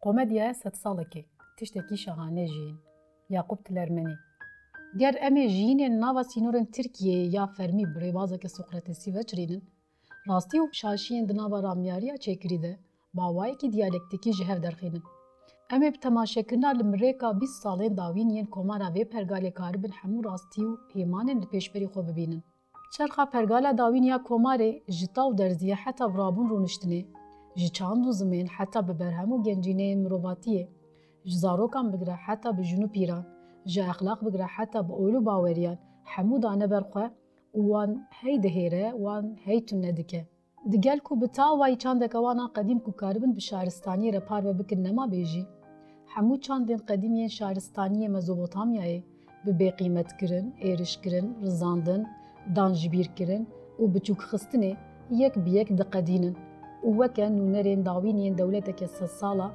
Komedya sed salekê tiştekî şahane jîn. Yaqub Tilermenî. Ger em ê jiyînên nava sînorên Tirkiyeyê ya fermî bi rêbazeke Sokratesî veçirînin, rastî û şaşiyên di nava ramyariya çêkirî de bawayekî diyalektikî ji hev derxînin. Em ê bi temaşekirina li mirêka 20 salên dawîn yên komara vê pergalê karibin hemû rastî û hêmanên li pêşberî xwe bibînin. Çerxa pergala dawîn ya komarê ji taw derziye heta birabûn rûniştinê, ji çand û zimên heta bi berhem û gencîneyên mirovatiyê, ji zarokan bigire heta bi jin û pîran, ji exlaq bigire heta bi oîl û baweriyan, hemû dane ber xwe û wan hey dihêre, wan hey tune dike. Digel ku bi tawayî çandeka wana qedîm ku karibin bi şaristaniyê re parve bikin nema bêjî, hemû çandên qedîm yên şaristaniyê Mezopotamyayê bi bêqîmetkirin, êrişkirin, rizandin, danjibîrkirin û biçûkxistinê yek bi yek diqedînin û weke nûnerên dawîn yên dewleteke sed sala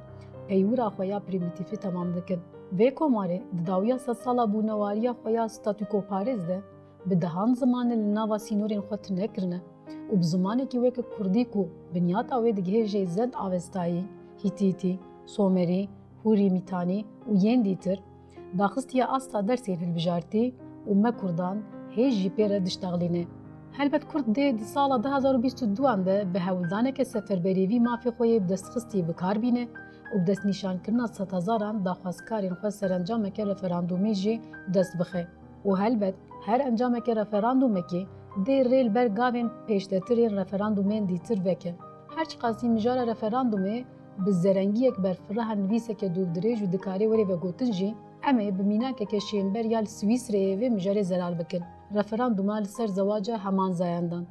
peywira xwe ya primîtîfî temam dikin. Vê komarê di dawiya sed sala bûnewariya xwe ya statûkoparêz de bi dehan zimanê li nava sînorên xwe tune kirine û bi zimanekî weke Kurdî ku binyata wê digihêje Zend Avestayî, Hitîtî, Somerî, Hûrî Mîtanî û yên dîtir, daxistiye asta dersê hilbijartî û me Kurdan hêj jî pê re dişteqlîne. Helbet Kurd dê di sala 2022 de bi hewildaneke seferberî vî mafê xwe yê bi destxistî bikar bîne û bi destnîşankirina sed hezaran daxwazkarên xwe serencameke referandûmê jî dest bixe. û helbet her encameke referandûmekê dê rê li ber gavên pêştetirên referandûmên dîtir veke. Her çiqasî mijara referandûmê bi zerengiyek berfirreha nivîseke dûvdirêj û dikarê werê vegotin jî, em ê bi mînakeke şênber ya li Swîsreyê vê mijarê zelal bikin. Referandûma li ser zewaca hemanzayandan.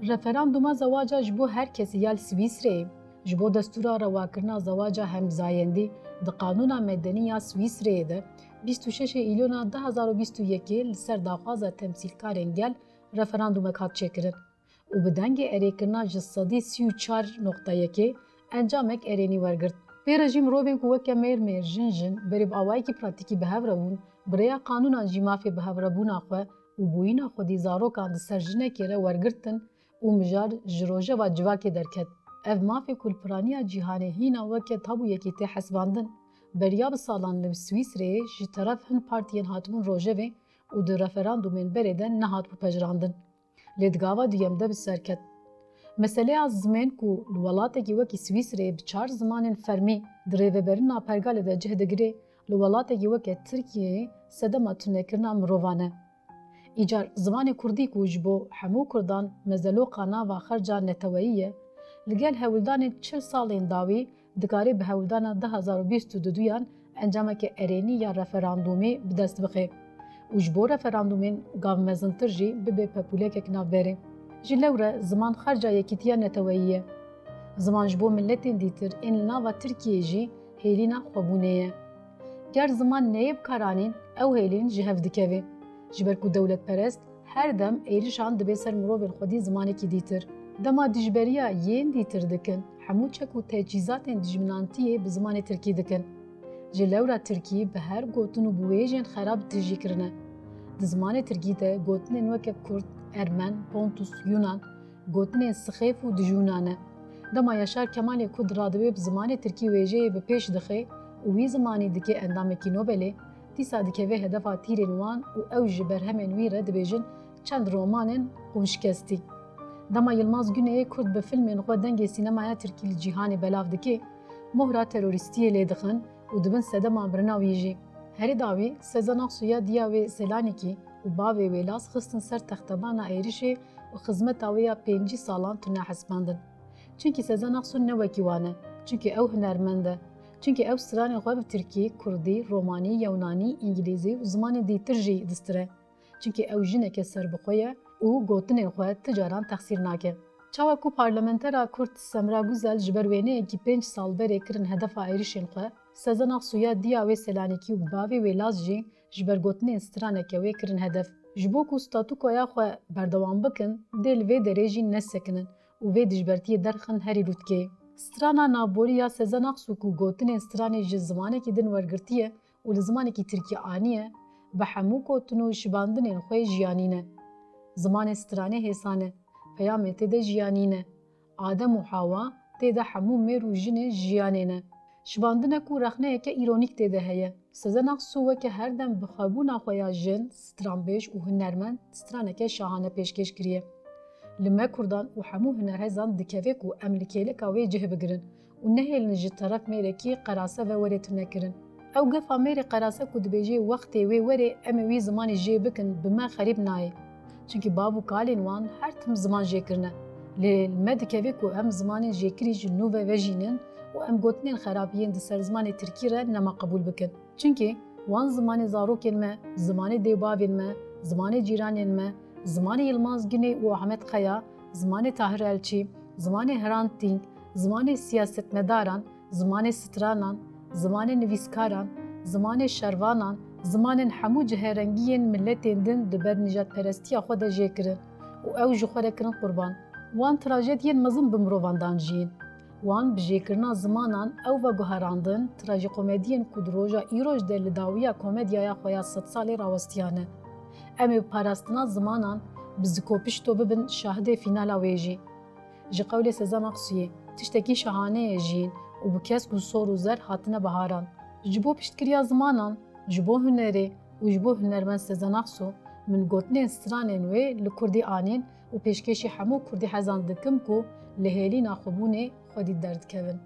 Referandûma zewaca ji bo her kesî ya li Swîsreyê, ji bo destûra rewakirina zewaca hemzayendî di Qanûna Medenî ya Swîsreyê de 26 îlyona 2021 li ser daxwaza temsîlkarên gel referandûmek hat çêkirin û bi dengê erêkirina ji sedî 34.1 encamek erênî wergirt. Vê rejî mirovên ku weke mêr jin berê bi awayekî pratîkî bi hev re bûn, bi rêya qanûnan jî mafê bi hev rebûna xwe û bûyîna xwedî zarokan di ser jinekê re wergirtin û mijar ji rojeva civakê derket. Ev mafê ku li piraniya cîhanê hîna weke tabûyekî tê hesibandin, beriya bi salan li Swîsreyê ji teref hin partiyên hatibûn rojevê û di referandûmên berê de nehat bipejirandin. Lê di gava duyem de bi serket. Meseleya zimên ku li welatekî wekî Swîsreyê bi 4 zimanên fermî di rêveberîna pergalê de cih digire, li welatekî weke Tirkiyeyê sedema tunekirina mirovan e. Îcar zimanê Kurdî ku ji bo hemû Kurdan mezeloqa nava xerca neteweyî ye, li gel hewildanên 40 salên dawî dikarê bi hewildana 2022yan encameke erênî ya referandûmê bi dest bixe û ji bo referandûmên gavmezintir jî bibe pepûlekek navberê. Ji lewre ziman xerca yekîtiya neteweyî ye. Ziman ji bo milletên dîtir ên li nava Tirkiyeyê jî hêlîna xwebûnê ye. Ger ziman neyê bikaranîn, ew hêlîn ji hev dikeve. Ji ber ku dewletperest her dem êrişan dibe ser mirovên xwedî zimanekî dîtir. Dema dijberiya yên dîtir dikin, hemû çek û teçîzatên dijminantiyê bi zimanê Tirkî dikin. Ji lewra Tirkî bi her gotin û bûyêjên xerab tijî kirine. Di zimanê Tirkî de gotinên weke Kurd, Ermen, Pontus, Yunan, gotinên sixêf û dijûnan e. Dema Yaşar Kemalê ku radibe bi zimanê Tirkî wêjeyê bi pêş dixe û wî zimanî dike endamekî Nobelê, dîsa dikeve hedefa tîrên wan û ew ji berhemên wî re dibêjin çend romanên hûnşkestî. Dema Yılmaz Güneyê Kurd bi filmên xwe dengê sînemaya Tirkî li cîhanê belav dike, mohra terorîstiyê lê dixin û dibin sedema birina wî jî. Herî dawî Sezen Aksuya diya wê Selanikî û bavê wê Laz xistin ser textebana êrişê û xizmeta wê ya 5 salan tune hesibandin. Çunkî Sezen Aksu ne wekî wan e, çunkî ew hunermend e. Çunkî ew stranên xwe bi Tirkî, Kurdî, Romanî, Yewnanî, İngilîzî û zimanên dîtir jî distire. Çunkî ew jineke serbixwe ye û gotinên xwe ti caran texsîr nake. Çawa ku parlamentera Kurd Semra Guzel ji ber wêneyekî 5 sal berê kirin hedefa êrişên xwe, Sezen Aksuya diya wê Selanikî û bavê wê Laz jî ji ber gotinên straneke wê kirin hedef. Ji bo ku statûkoya xwe berdewam bikin, dê li vê derê jî nesekinin û vê dijbertiyê derxin herî rûtkeyê. Strana navborî ya Sezen Aksu ku gotinên stranê ji zimanekî din wergirtiye û li zimanekî Tirkî aniye, bi hemû gotin û şibandinên xwe jiyanîne. Zimanê stranê hêsan e, peyamê tê de jiyanîne. Adem û Hawa tê de hemû mêr û jinê jiyanê ne. Şibandine ku rexneyeke îronîk tê de heye. Sezen Aksu weke her dem bi xwebûna xwe ya jin, stranbêj û hunermend straneke şahane pêşkêş kiriye. Li me Kurdan û hemû hunerhezan dikeve ku em li kêleka wê cih bigirin û nehêlin ji teref mêrekî qerase ve werê tune kirin. Ew gefa mêrê qerase ku dibêje wextê wê werê em ê wî zimanê jê bikin bi me xerîb nayê. Çunkî bav û kalên wan her tim ziman jêkirine. Lê li me dikeve ku em zimanên jêkirî ji nû ve vejînin û em gotinên xerabiyên di ser zimanê Tirkî re nema qebûl bikin. Çunkî wan zimanê zarokên me, zimanê dêwbavên me, zimanê cîranên me, zimanê Yilmaz Güney û Ahmed Xeya, zimanê Tahir Elçî, zimanê Hrant Dînk, zimanê siyasetmedaran, zimanê stranan, zimanê nivîskaran, zimanê şervanan, zimanên hemû ciherengiyên milletên din di ber nijadperestiya xwe de jêkirin û ew ji xwe re kirin qurban. Wan trajediyên mezin bi mirovan danijîn. Wan bi jêkirina zimanan ew veguherandin trajikomediyên ku di roja îroj de li dawiya komedyaya xwe ya sed salê rawestiyane. Em ê bi parastina zimanan bi zikopişto bibin şahidê fînala wê jî. Ji qewlê Sezen Aksuyê, tiştekî şehaneyê jîn û bi kesk û sor û zer hatine biharan. Ji bo piştkiriya zimanan, ji bo hunerê û ji bo hunermend Sezen Aksu, min gotinên stranên wê li Kurdî anîn û pêşkêşî hemû Kurdî hezan dikim ku li hêlîna xwebûnê xwedî derdikevin.